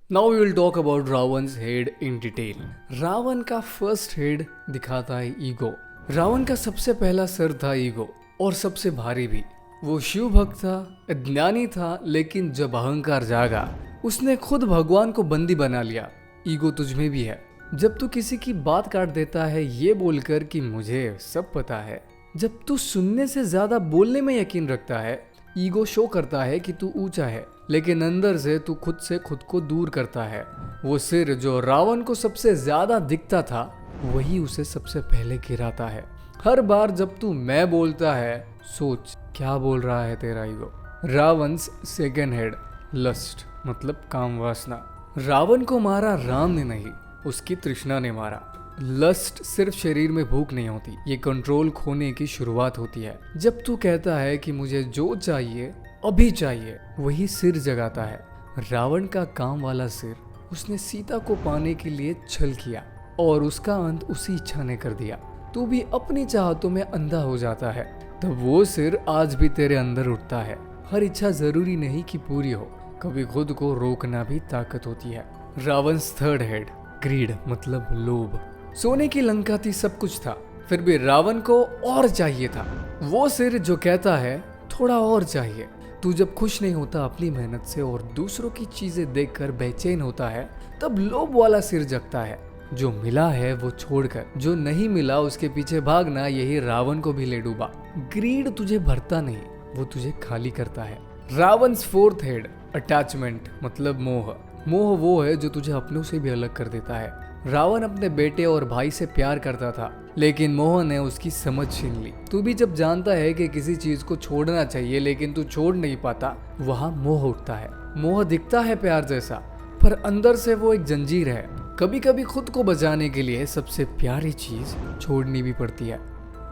Now we will talk about Ravan's head in detail. Ravan का first head दिखाता है ego. Ravan का सबसे पहला सर था ईगो, और सबसे भारी भी। वो शिव भक्त था, ज्ञानी था, लेकिन जब अहंकार जागा उसने खुद भगवान को बंदी बना लिया। ईगो तुझमें भी है। जब तू किसी की बात काट देता है ये बोलकर कि मुझे सब पता है, जब तू सुनने से ज्यादा बोलने में यकीन रखता है, ईगो शो करता है कि तू ऊंचा है, लेकिन अंदर से तू खुद से खुद को दूर करता है। वो सिर जो रावण को सबसे ज्यादा दिखता था, वही उसे सबसे पहले गिराता है। हर बार जब तू मैं बोलता है, सोच क्या बोल रहा है तेरा ईगो। रावण's सेकेंड हेड, लस्ट मतलब काम वासना। रावण को मारा राम ने नहीं, उसकी तृष्णा ने मारा। लस्ट सिर्फ शरीर में भूख नहीं होती, ये कंट्रोल खोने की शुरुआत होती है। जब तू कहता है कि मुझे जो चाहिए अभी चाहिए, वही सिर जगाता है। रावण का काम वाला सिर, उसने सीता को पाने के लिए छल किया, और उसका अंत उसी इच्छा ने कर दिया। तू भी अपनी चाहतों में अंधा हो जाता है, तब वो सिर आज भी तेरे अंदर उठता है। हर इच्छा जरूरी नहीं कि पूरी हो, कभी खुद को रोकना भी ताकत होती है। रावण's थर्ड हेड, ग्रीड मतलब लोभ। सोने की लंका थी, सब कुछ था, फिर भी रावण को और चाहिए था। वो सिर जो कहता है थोड़ा और चाहिए। तू जब खुश नहीं होता अपनी मेहनत से और दूसरों की चीजें देखकर बेचैन होता है, तब लोभ वाला सिर जगता है। जो मिला है वो छोड़कर जो नहीं मिला उसके पीछे भागना, यही रावण को भी ले डूबा। ग्रीड तुझे भरता नहीं, वो तुझे खाली करता है। रावण's फोर्थ हेड, अटैचमेंट मतलब मोह। मोह वो है जो तुझे अपनों से भी अलग कर देता है। रावण अपने बेटे और भाई से प्यार करता था, लेकिन मोह ने उसकी समझ छीन ली। तू भी जब जानता है कि किसी चीज को छोड़ना चाहिए लेकिन तू छोड़ नहीं पाता, वहाँ मोह उठता है। मोह दिखता है प्यार जैसा, पर अंदर से वो एक जंजीर है। कभी कभी खुद को बचाने के लिए सबसे प्यारी चीज छोड़नी भी पड़ती है।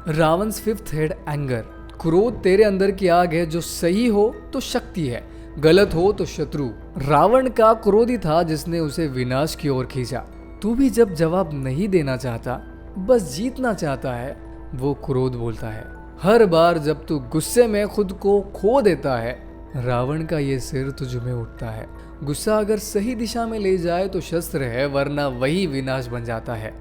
रावण's फिफ्थ हेड, एंगर। क्रोध तेरे अंदर की आग है, जो सही हो तो शक्ति है, गलत हो तो शत्रु। रावण का क्रोधी था जिसने उसे विनाश की ओर खींचा। तू भी जब जवाब नहीं देना चाहता, बस जीतना चाहता है, वो क्रोध बोलता है। हर बार जब तू गुस्से में खुद को खो देता है, रावण का ये सिर तुझ में उठता है। गुस्सा अगर सही दिशा में ले जाए तो शस्त्र है, वरना वही विनाश बन जाता है।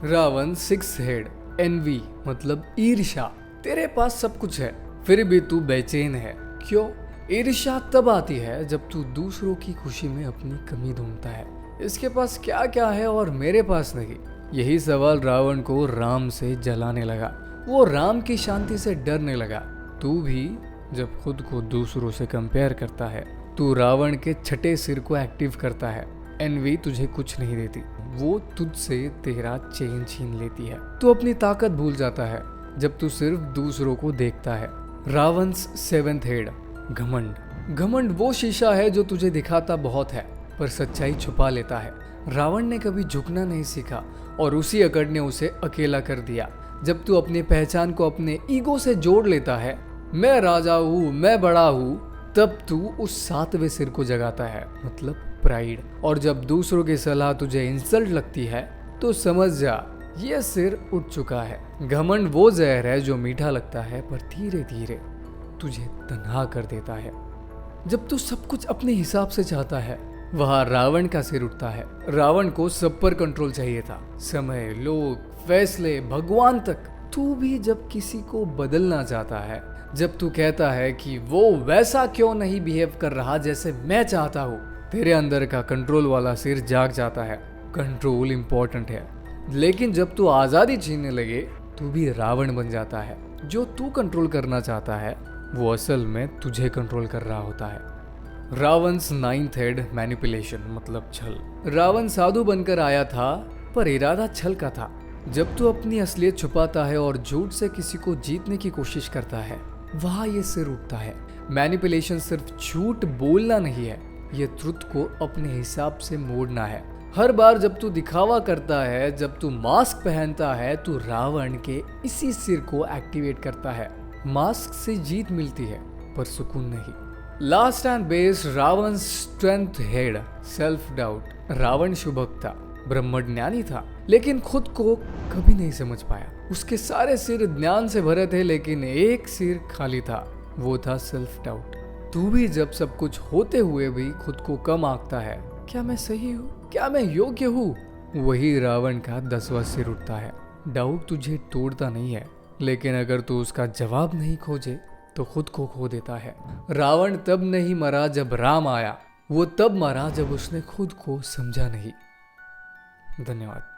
रावण सिक्स हेड, एनवी मतलब ईर्ष्या। तेरे पास सब कुछ है, फिर भी तू बेचैन है। क्यों? ईर्ष्या तब आती है जब तू दूसरों की खुशी में अपनी कमी ढूंढता है। इसके पास क्या क्या है और मेरे पास नहीं। यही सवाल रावण को राम से जलाने लगा। वो राम की शांति से डरने लगा। तू भी जब खुद को दूसरों से कंपेयर करता है, तू रावण के छठे सिर को एक्टिव करता है। एनवी तुझे कुछ नहीं देती, वो तुझसे तेरा चैन छीन लेती है। तू अपनी ताकत भूल जाता है जब तू सिर्फ दूसरों को देखता है। रावण's सेवेंथ हेड, घमंड। घमंड वो शीशा है जो तुझे दिखाता बहुत है, पर सच्चाई छुपा लेता है। रावण ने कभी झुकना नहीं सीखा, और उसी अकड़ ने उसे अकेला कर दिया। जब तू अपनी पहचान को अपने ईगो से जोड़ लेता है, मैं राजा हूँ, मैं बड़ा हूँ, तब तू उस सातवें सिर को जगाता है, मतलब प्राइड। और जब दूसरों की सलाह तुझे इंसल्ट लगती है, तो समझ जा ये सिर उठ चुका है। घमंड वो जहर है जो मीठा लगता है, पर धीरे धीरे तुझे तन्हा कर देता है। जब तू सब कुछ अपने हिसाब से चाहता है, वहाँ रावण का सिर उठता है। रावण को सब पर कंट्रोल चाहिए था, समय, लोग, फैसले, भगवान तक। तू भी जब किसी को बदलना चाहता है, जब तू कहता है कि वो वैसा क्यों नहीं बिहेव कर रहा जैसे मैं चाहता हूँ, तेरे अंदर का कंट्रोल वाला सिर जाग जाता है। कंट्रोल इंपॉर्टेंट है, लेकिन जब तू आजादी छीनने लगे, तू भी रावण बन जाता है। जो तू कंट्रोल करना चाहता है, वो असल में तुझे कंट्रोल कर रहा होता है। रावण's नाइन्थ हेड, मैनिपुलेशन मतलब छल। रावण साधु बनकर आया था, पर इरादा छल का था। जब तू अपनी असलियत छुपाता है और झूठ से किसी को जीतने की कोशिश करता है, वहाँ ये सिर उठता है। मैनिपुलेशन सिर्फ झूठ बोलना नहीं है, ये ट्रुथ को अपने हिसाब से मोड़ना है। हर बार जब तू दिखावा करता है, जब तू मास्क पहनता है, तू रावण के इसी सिर को एक्टिवेट करता है। मास्क से जीत मिलती है, पर सुकून नहीं। Last and best, Ravan's strength head, self doubt. Ravan शुभक था, ब्रह्मज्ञानी था, लेकिन खुद को कभी नहीं समझ पाया। उसके सारे सिर ज्ञान से भरे थे, लेकिन एक सिर खाली था, वो था सेल्फ डाउट। तू भी जब सब कुछ होते हुए भी खुद को कम आंकता है, क्या मैं सही हूँ? क्या मैं योग्य हूँ? वही रावण का 10वां सिर उठता है। डाउट तुझे तोड़ता नहीं है, लेकिन अगर तू उसका जवाब नहीं खोजे तो खुद को खो देता है। रावण तब नहीं मरा जब राम आया, वो तब मरा जब उसने खुद को समझा नहीं। धन्यवाद।